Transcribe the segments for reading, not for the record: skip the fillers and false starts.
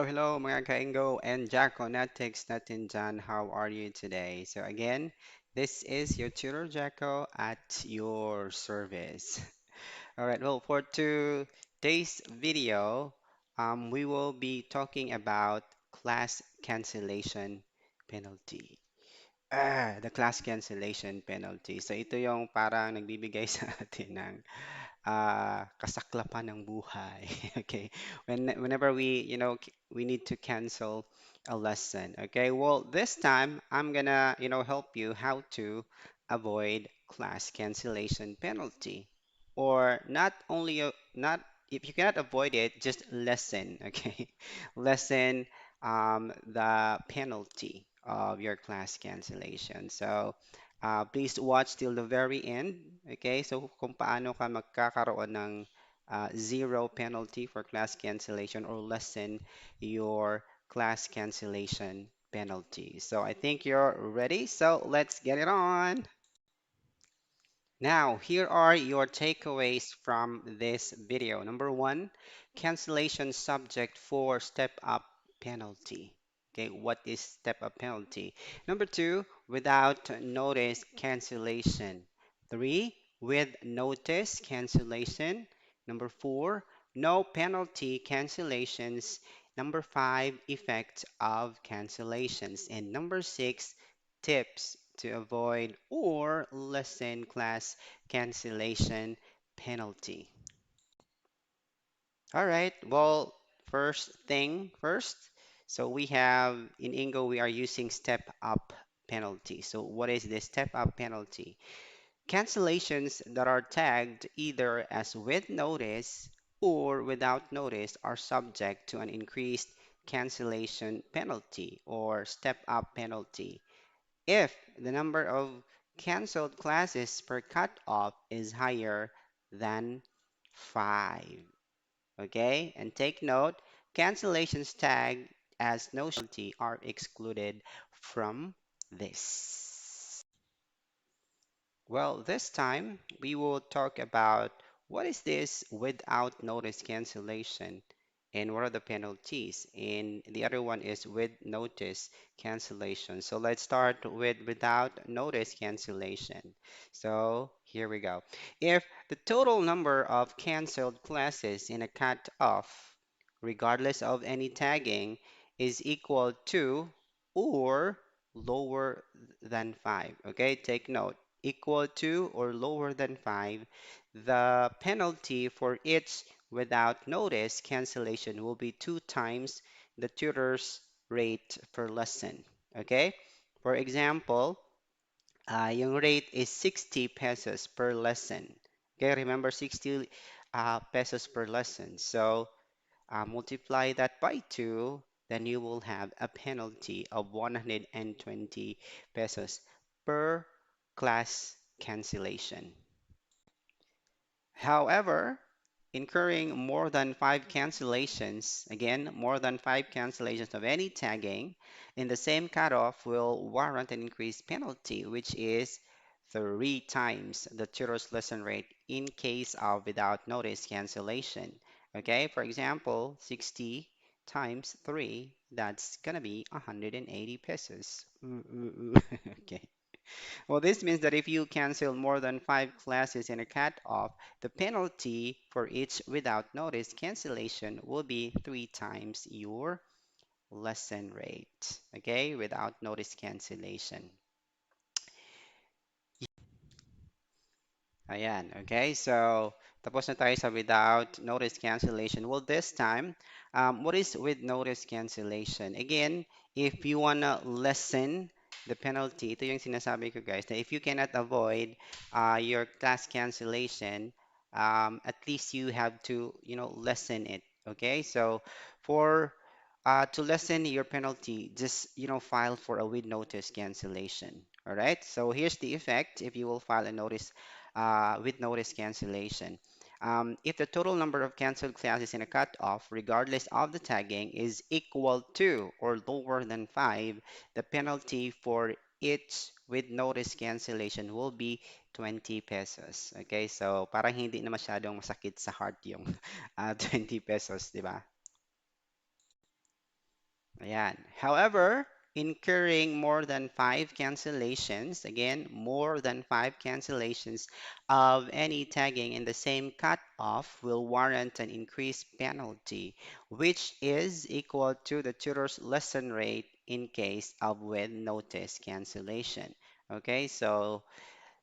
Hello mga ka-Engoo and Jacko, Natix, natin dyan. How are you today? So again, this is your Tutor Jacko at your service. All right, well, for today's video, we will be talking about class cancellation penalty. The class cancellation penalty. So ito yung parang nagbibigay sa atin ng kasaklapan ng buhay. Okay. Whenever we need to cancel a lesson. Okay. Well, this time I'm gonna, help you how to avoid class cancellation penalty. Or not only, not if you cannot avoid it, just lessen. Okay. Lessen the penalty of your class cancellation. So, please watch till the very end. Okay, so kung paano ka magkakaroon ng zero penalty for class cancellation or lessen your class cancellation penalty. So I think you're ready. So let's get it on. Now, here are your takeaways from this video. Number one, cancellation subject for step up penalty. Okay, what is step up penalty? Number two, without notice cancellation. Three, with notice cancellation. Number four, no penalty cancellations. Number five, effect of cancellations. And number six, tips to avoid or lessen class cancellation penalty. All right, well, first thing first. So we have in Engoo, we are using step up penalty. So what is this step up penalty? Cancellations that are tagged either as with notice or without notice are subject to an increased cancellation penalty or step up penalty if the number of canceled classes per cutoff is higher than 5. Okay, and take note, cancellations tagged as no penalty are excluded from this. Well, this time we will talk about what is this without notice cancellation and what are the penalties. And the other one is with notice cancellation. So let's start with without notice cancellation. So here we go. If the total number of canceled classes in a cutoff, regardless of any tagging, is equal to or lower than 5. Okay, take note equal to or lower than 5, the penalty for each without notice cancellation will be 2 times the tutor's rate per lesson. Okay? For example, yung rate is 60 pesos per lesson. Okay, remember 60 pesos per lesson. So multiply that by 2, then you will have a penalty of 120 pesos per class cancellation. However, incurring more than 5 cancellations, again, more than 5 cancellations of any tagging in the same cutoff will warrant an increased penalty, which is 3 times the tutor's lesson rate in case of without notice cancellation. Okay, for example, 60 times 3, that's gonna be 180 pesos. Okay. Well, this means that if you cancel more than 5 classes in a cutoff, the penalty for each without notice cancellation will be 3 times your lesson rate. Okay, without notice cancellation. Ayan, okay? So, tapos na tayo sa without notice cancellation. Well, this time, what is with notice cancellation? Again, if you wanna lessen the penalty, ito yung sinasabi ko guys, na if you cannot avoid your class cancellation, at least you have to, lessen it, okay? So, for to lessen your penalty, just, file for a with notice cancellation. All right, so here's the effect if you will file a notice with notice cancellation. If the total number of canceled classes in a cutoff, regardless of the tagging, is equal to or lower than 5, the penalty for each with notice cancellation will be 20 pesos. Okay, so parang hindi na masyadong masakit sa heart yung 20 pesos, di ba? Ayan. However, incurring more than five cancellations, again, more than five cancellations of any tagging in the same cutoff will warrant an increased penalty, which is equal to the tutor's lesson rate in case of with notice cancellation. Okay, so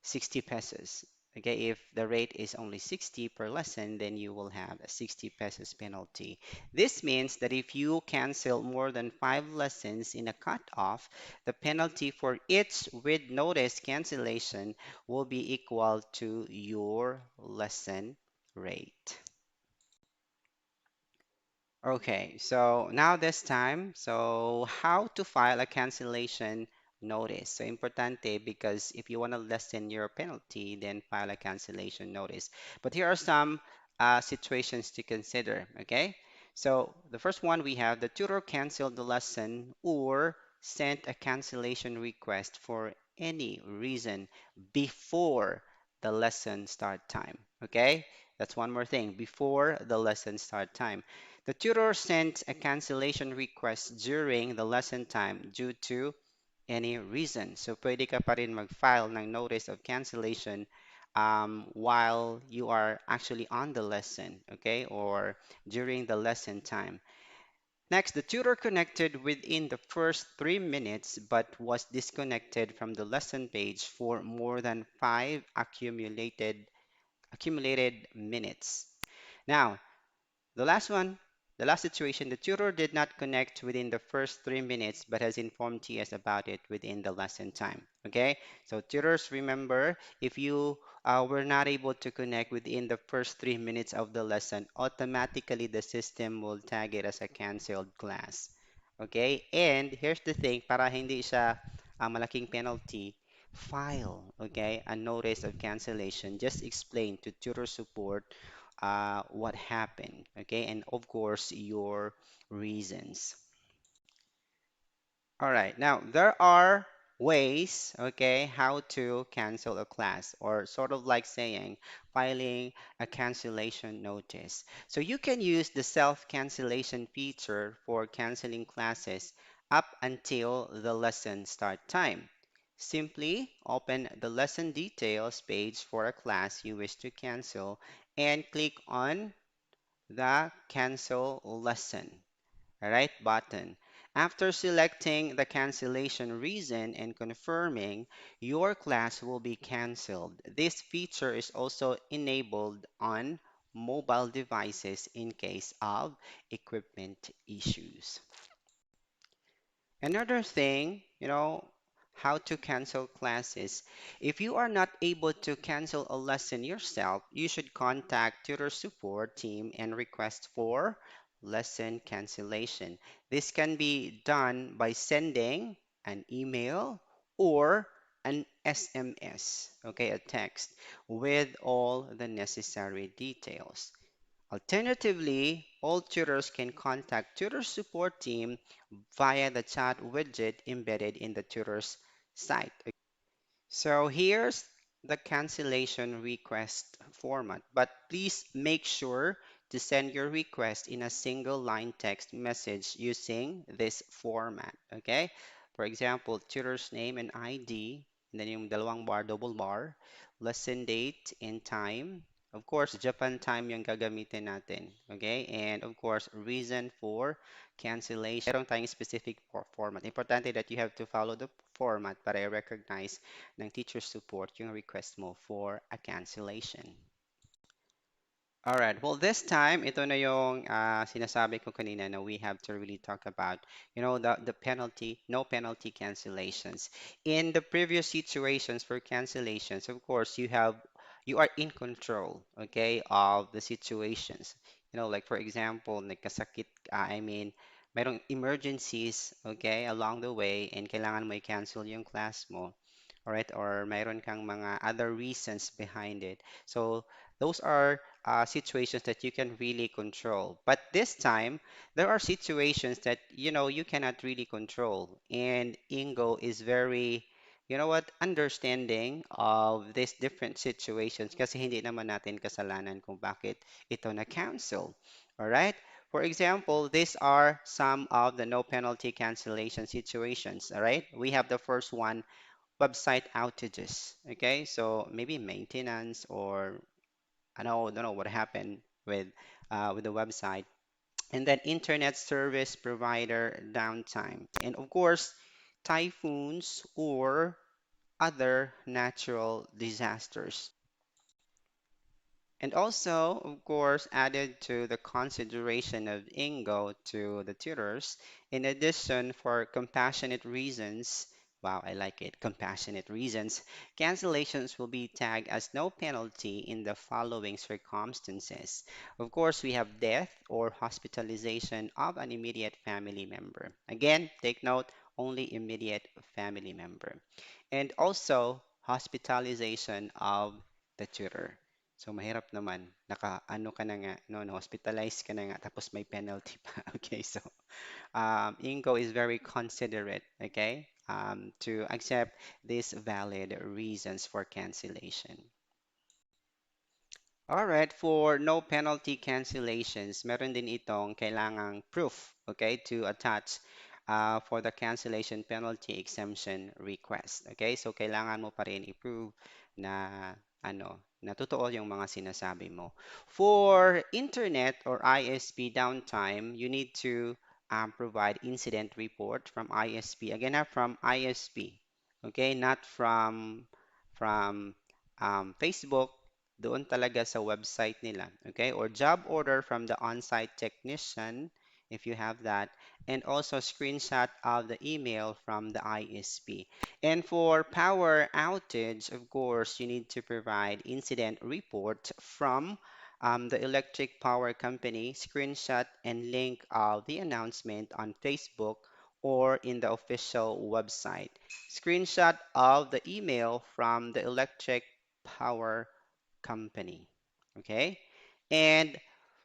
60 pesos. Okay, if the rate is only 60 per lesson, then you will have a 60 pesos penalty. This means that if you cancel more than five lessons in a cutoff, the penalty for each with notice cancellation will be equal to your lesson rate. Okay, so now this time, so how to file a cancellation notice. So importante because if you want to lessen your penalty, then file a cancellation notice. But here are some situations to consider, okay? So the first one we have the tutor canceled the lesson or sent a cancellation request for any reason before the lesson start time, okay? That's one more thing, before the lesson start time. The tutor sent a cancellation request during the lesson time due to any reason. So pwede ka pa rin mag-file ng notice of cancellation while you are actually on the lesson, okay? Or during the lesson time. Next, the tutor connected within the first 3 minutes but was disconnected from the lesson page for more than five accumulated minutes. Now, the last one, the last situation, the tutor did not connect within the first 3 minutes but has informed TS about it within the lesson time. Okay, so tutors, remember, if you were not able to connect within the first 3 minutes of the lesson, automatically the system will tag it as a canceled class. Okay, and here's the thing, para hindi siya malaking penalty, file, okay, a notice of cancellation. Just explain to tutor support what happened, okay, and of course your reasons. All right, now there are ways, okay, how to cancel a class, or sort of like saying filing a cancellation notice. So you can use the self-cancellation feature for canceling classes up until the lesson start time. Simply open the lesson details page for a class you wish to cancel and click on the cancel lesson, right button. After selecting the cancellation reason and confirming, your class will be canceled. This feature is also enabled on mobile devices in case of equipment issues. Another thing, how to cancel classes. If you are not able to cancel a lesson yourself, you should contact tutor support team and request for lesson cancellation. This can be done by sending an email or an SMS, okay, a text with all the necessary details. Alternatively, all tutors can contact tutor support team via the chat widget embedded in the tutor's site. So here's the cancellation request format, but please make sure to send your request in a single line text message using this format, okay? For example, tutor's name and ID, and then yung dalawang bar, double bar, lesson date and time. Of course, Japan time yung gagamitin natin, okay? And of course, reason for cancellation. Meron tayong specific format. Importante that you have to follow the format para i-recognize ng teacher support yung request mo for a cancellation. Alright, well this time, ito na yung sinasabi ko kanina na we have to really talk about, the penalty, no penalty cancellations. In the previous situations for cancellations, of course, you are in control, okay, of the situations. Like for example, nagkasakit, mayroong emergencies, okay, along the way, and kailangan mo i-cancel yung class mo. Alright, or mayroon kang mga other reasons behind it. So those are situations that you can really control. But this time, there are situations that you cannot really control. And Ingo is very, understanding of these different situations kasi hindi naman natin kasalanan kung bakit ito na-cancel. Alright? For example, these are some of the no penalty cancellation situations. All right, we have the first one, website outages. Okay, so maybe maintenance or don't know what happened with the website. And then internet service provider downtime. And of course, typhoons or other natural disasters. And also, of course, added to the consideration of Ingo to the tutors, in addition, for compassionate reasons, wow, I like it, compassionate reasons, cancellations will be tagged as no penalty in the following circumstances. Of course, we have death or hospitalization of an immediate family member. Again, take note, only immediate family member. And also, hospitalization of the tutor. So mahirap naman, naka-ano ka na nga, no, no, hospitalized ka na nga, tapos may penalty pa. Okay, so Ingo is very considerate, okay, to accept these valid reasons for cancellation. Alright, for no penalty cancellations, meron din itong kailangang proof, okay, to attach for the cancellation penalty exemption request. Okay, so kailangan mo pa rin i-prove na na totoo yung mga sinasabi mo. For internet or ISP downtime, you need to provide incident report from ISP. Again, from ISP, okay, not from Facebook, doon talaga sa website nila, okay? Or job order from the on-site technician, if you have that, and also screenshot of the email from the ISP. And for power outage, of course, you need to provide incident report from the electric power company, screenshot and link of the announcement on Facebook or in the official website. Screenshot of the email from the electric power company. Okay? And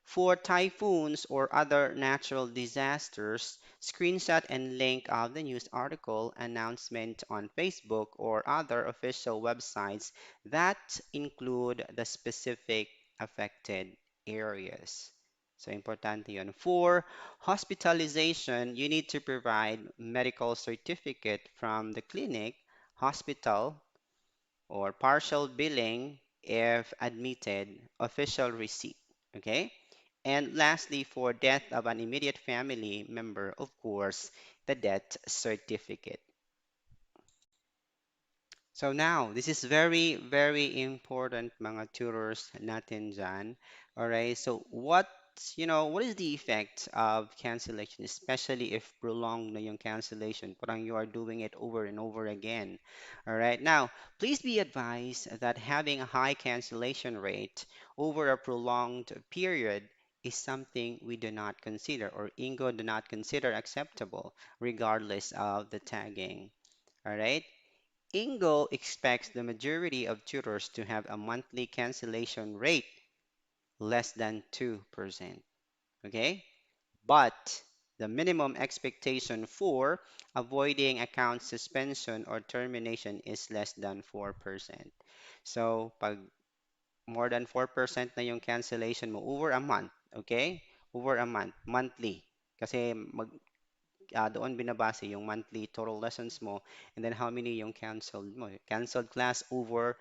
for typhoons or other natural disasters, screenshot and link of the news article announcement on Facebook or other official websites that include the specific affected areas. So, importante yun. For hospitalization, you need to provide medical certificate from the clinic, hospital, or partial billing if admitted, official receipt. Okay? And lastly, for death of an immediate family member, of course, the death certificate. So now, this is very, very important mga tutors natin dyan. Alright, so what is the effect of cancellation, especially if prolonged na yung cancellation? Parang you are doing it over and over again. Alright, now, please be advised that having a high cancellation rate over a prolonged period is something we do not consider or Ingo do not consider acceptable regardless of the tagging. Alright? Ingo expects the majority of tutors to have a monthly cancellation rate less than 2%. Okay? But the minimum expectation for avoiding account suspension or termination is less than 4%. So, pag more than 4% na yung cancellation mo over a month, okay? Over a month, monthly. Kasi doon binabase yung monthly total lessons mo and then how many yung canceled mo. Canceled class over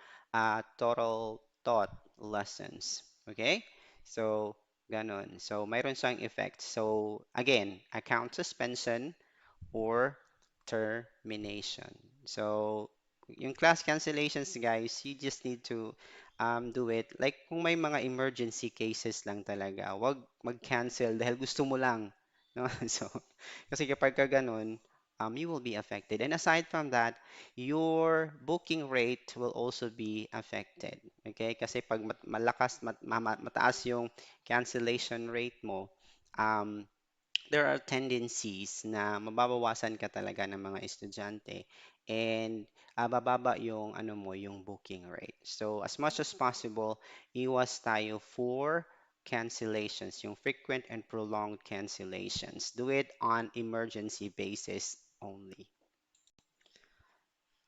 total taught lessons. Okay? So, ganon. So, mayroon siyang effect. So, again, account suspension or termination. So, yung class cancellations, guys, you just need to do it. Like, kung may mga emergency cases lang talaga, wag mag-cancel dahil gusto mo lang. No? So, kasi kapag ka ganun, you will be affected. And aside from that, your booking rate will also be affected. Okay? Kasi pag mataas yung cancellation rate mo, um, there are tendencies na mababawasan ka talaga ng mga estudyante and bababa yung yung booking rate. So as much as possible, iwas tayo for cancellations, yung frequent and prolonged cancellations. Do it on emergency basis only.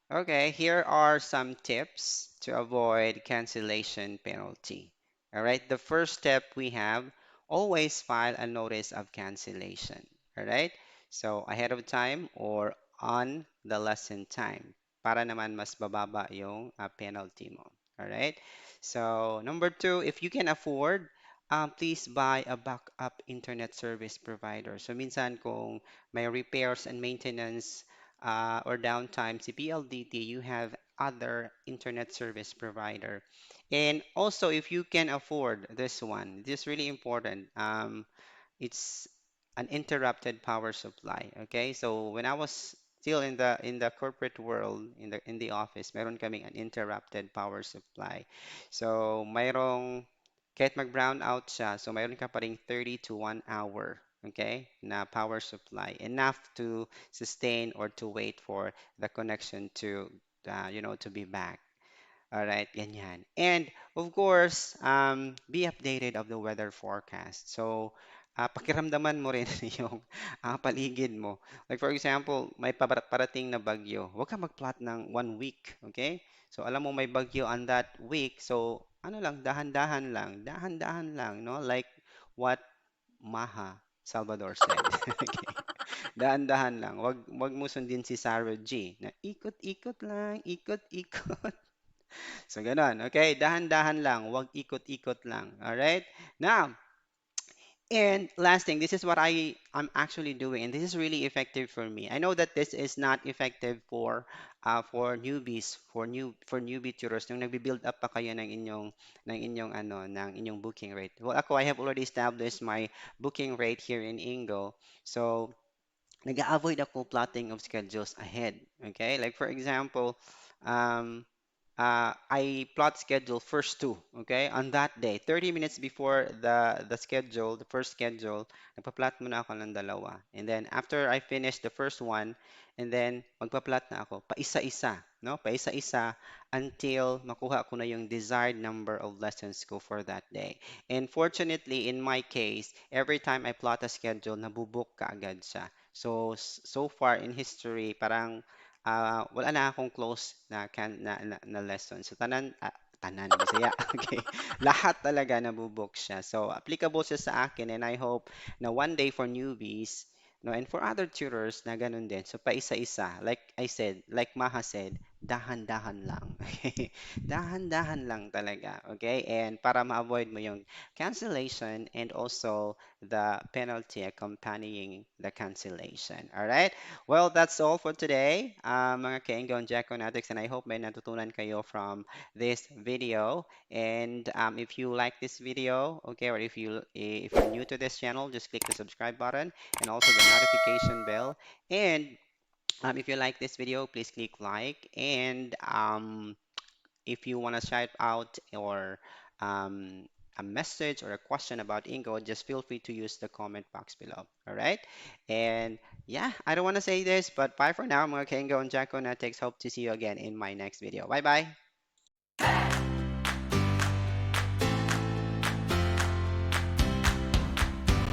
Okay, here are some tips to avoid cancellation penalty. All right, the first step we have, always file a notice of cancellation. All right? So ahead of time or on the lesson time para naman mas bababa yung penalty mo. All right? So number two, if you can afford, please buy a backup internet service provider. So minsan kung may repairs and maintenance or downtime si PLDT, you have other internet service provider. And also, if you can afford this one, this is really important. It's an interrupted power supply. Okay, so when I was still in the corporate world, in the office, meron kaming an interrupted power supply. So mayroong kahit mag-brown out siya, so mayroon ka pa ring 30 to 1 hour, okay, na power supply, enough to sustain or to wait for the connection to to be back. All right, ganyan. And of course, be updated of the weather forecast. So, pakiramdaman mo rin yung paligid mo. Like for example, may parating na bagyo. Huwag ka mag-plot ng 1 week, okay? So, alam mo may bagyo on that week. So, ano lang, dahan-dahan lang, no? Like what Maha Salvador said. Okay. Dahan-dahan lang. Wag mo sundin si Sarah G na ikot-ikot lang, ikot-ikot. So, ganun. Okay? Dahan-dahan lang. Huwag ikot-ikot lang. Alright? Now, and last thing, this is what I'm actually doing, and this is really effective for me. I know that this is not effective for newbies, for newbie tutors nung nagbi-build up pa kayo ng inyong booking rate. Well, ako, I have already established my booking rate here in Ingo. So, nag-avoid ako plotting of schedules ahead. Okay? Like for example, um, I plot schedule first two, okay, on that day. 30 minutes before the schedule, the first schedule, nagpa-plot muna ako ng dalawa. And then after I finish the first one, and then magpa-plot na ako, paisa-isa, no? Paisa-isa until makuha ko na yung desired number of lessons ko for that day. And fortunately, in my case, every time I plot a schedule, nabubook ka agad siya. So, so far in history, parang wala na akong close na lesson. So tanan Bisaya. Okay. Lahat talaga nabubook siya. So applicable siya sa akin and I hope na one day for newbies, no, and for other tutors na ganun din. So paisa-isa. Like I said, like Maha said, dahan-dahan lang. Okay? Dahan-dahan lang talaga. Okay? And para ma-avoid mo yung cancellation and also the penalty accompanying the cancellation. All right? Well, that's all for today, mga Kaingo and Jacko Natics, and I hope may natutunan kayo from this video. And if you like this video, okay, or if you're new to this channel, just click the subscribe button and also the notification bell. And if you like this video, please click like. And if you want to shout out or um, a message or a question about Ingo, just feel free to use the comment box below. All right. And yeah, I don't want to say this, but bye for now, mga Ingo and Jacko Natics. Hope to see you again in my next video. Bye bye.